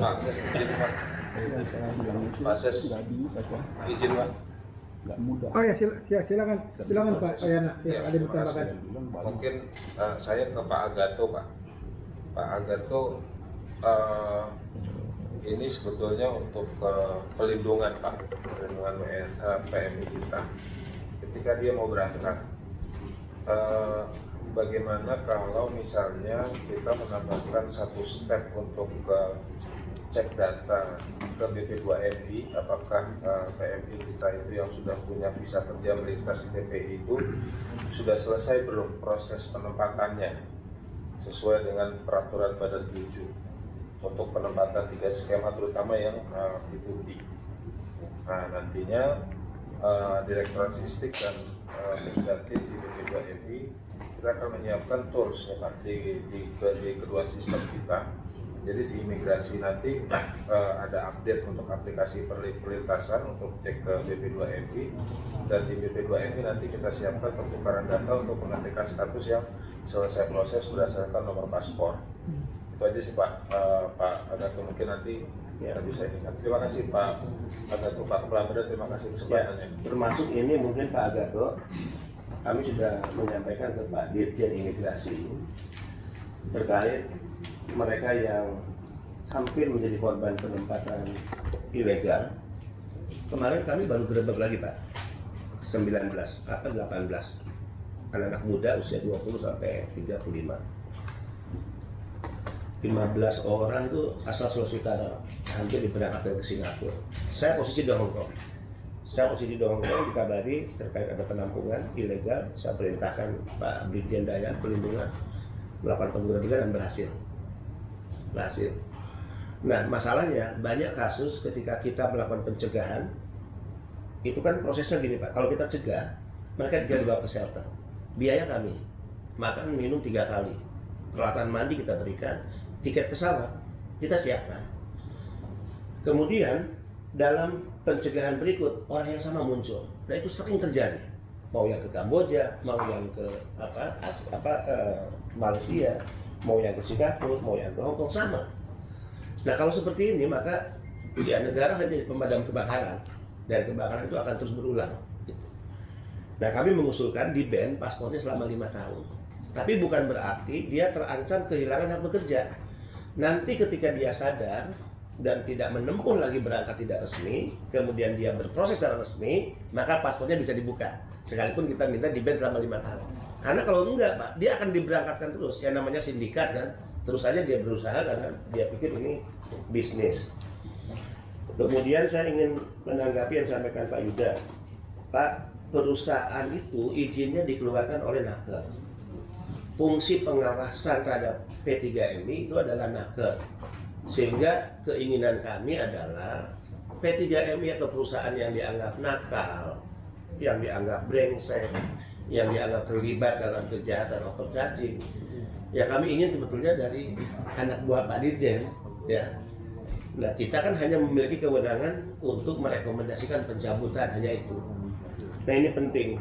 Akses izin Pak. Akses izin Pak. Nggak mudah. Oh ya, silakan Pak Ayana. Ya, ada yang bertambahkan. Mungkin saya ke Pak Agato Pak. Pak Agato, ini sebetulnya untuk pelindungan Pak, pelindungan PMI kita. Ketika dia mau berangkat, bagaimana kalau misalnya kita menambahkan satu step untuk cek data ke BP2MI, apakah PMI kita itu yang sudah punya visa kerja melintas di TPI itu sudah selesai belum proses penempatannya sesuai dengan peraturan Badan 7 untuk penempatan 3 skema terutama yang B2B. Nah, nantinya Direktorat Sistik dan Pusdatin di BP2MI kita akan menyiapkan tools ya Pak di kedua sistem kita. Jadi di imigrasi nanti ada update untuk aplikasi perlintasan untuk cek ke BP2MI, dan di BP2MI nanti kita siapkan pertukaran data untuk mengetikkan status yang selesai proses berdasarkan nomor paspor. Itu aja sih Pak. Pak Agato mungkin nanti bisa ingat. Terima kasih Pak Agato, Pak Kepala Badan, terima kasih kesempatannya. Ya, termasuk ini mungkin Pak Agato, kami sudah menyampaikan ke Pak Dirjen Imigrasi terkait mereka yang hampir menjadi korban penempatan ilegal. Kemarin kami baru gerebek lagi Pak, 19 atau 18 anak-anak muda usia 20 sampai 35. 15 orang itu asal Sulawesi Utara, hampir diberangkatkan ke Singapura. Saya posisi di Hong Kong. Dikabari terkait ada penampungan ilegal. Saya perintahkan Pak Brigjen Daya Perlindungan melakukan penggerebekan dan berhasil. Nah, masalahnya banyak kasus ketika kita melakukan pencegahan, itu kan prosesnya gini Pak. Kalau kita cegah, mereka dibawa ke shelter. Biaya kami, makan minum 3 kali, peralatan mandi kita berikan, tiket pesawat kita siapkan. Kemudian dalam pencegahan berikut orang yang sama muncul. Nah, itu sering terjadi. Mau yang ke Kamboja, mau yang ke Malaysia, mau yang ke Singapura, mau yang ke Hong Kong, sama. Nah, kalau seperti ini maka ya negara hanya pemadam kebakaran, dan kebakaran itu akan terus berulang. Nah, kami mengusulkan di ban paspornya selama 5 tahun. Tapi bukan berarti dia terancam kehilangan hak bekerja. Nanti ketika dia sadar dan tidak menempuh lagi berangkat tidak resmi, kemudian dia berproses secara resmi, maka paspornya bisa dibuka. Sekalipun kita minta di ban selama 5 tahun. Karena kalau enggak Pak, dia akan diberangkatkan terus. Yang namanya sindikat kan, terus saja dia berusaha karena dia pikir ini bisnis. Kemudian saya ingin menanggapi yang disampaikan Pak Yuda. Pak, perusahaan itu izinnya dikeluarkan oleh Naker. Fungsi pengawasan terhadap P3MI itu adalah Naker. Sehingga keinginan kami adalah P3MI atau perusahaan yang dianggap nakal, yang dianggap brengsek, yang dianggap terlibat dalam kejahatan overcharging, ya kami ingin sebetulnya dari anak buah Pak Dirjen, ya. Nah, kita kan hanya memiliki kewenangan untuk merekomendasikan pencabutan, hanya itu. Nah, ini penting.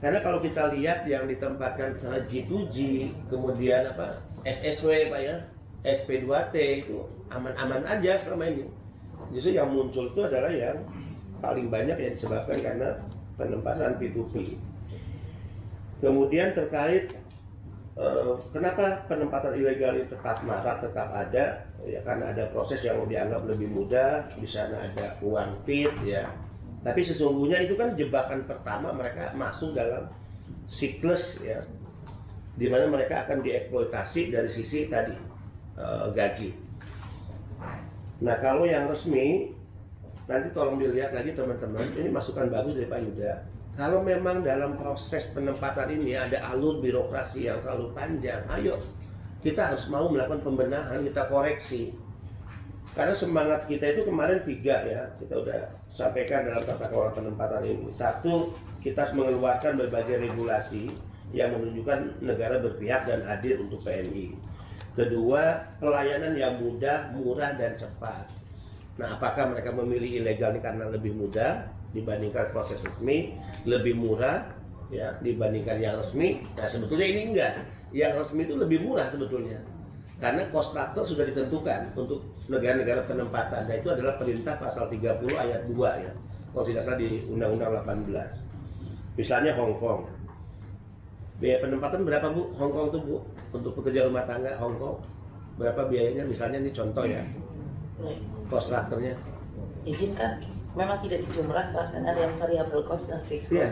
Karena kalau kita lihat yang ditempatkan misalnya G2G, kemudian SSW Pak ya, SP2T itu aman-aman aja selama ini. Justru yang muncul itu adalah yang paling banyak yang disebabkan karena penempatan P2P. Kemudian terkait kenapa penempatan ilegal ini tetap marak, tetap ada, ya karena ada proses yang dianggap lebih mudah, di sana ada uang pit ya. Tapi sesungguhnya itu kan jebakan pertama, mereka masuk dalam siklus ya, di mana mereka akan dieksploitasi dari sisi tadi gaji. Nah, kalau yang resmi nanti tolong dilihat lagi teman-teman, ini masukan bagus dari Pak Yuda. Kalau memang dalam proses penempatan ini ada alur birokrasi yang terlalu panjang, ayo kita harus mau melakukan pembenahan, kita koreksi. Karena semangat kita itu kemarin 3 ya, kita udah sampaikan dalam tata kelola penempatan ini. 1, kita harus mengeluarkan berbagai regulasi yang menunjukkan negara berpihak dan hadir untuk PMI. Kedua, pelayanan yang mudah, murah, dan cepat. Nah, apakah mereka memilih ilegal ini karena lebih mudah dibandingkan proses resmi, lebih murah ya dibandingkan yang resmi? Nah, sebetulnya ini enggak. Yang resmi itu lebih murah sebetulnya. Karena kontraktor sudah ditentukan untuk negara-negara penempatan. Dan itu adalah perintah pasal 30 ayat 2 ya. Kalau tidak salah di Undang-Undang 18. Misalnya Hong Kong. Biaya penempatan berapa Bu? Hong Kong itu Bu? Untuk pekerja rumah tangga Hong Kong. Berapa biayanya? Misalnya ini contoh ya. Kontraktornya. Izin kan memang tidak dijumlahkan karena ada yang variable cost dan fixed cost. Iya.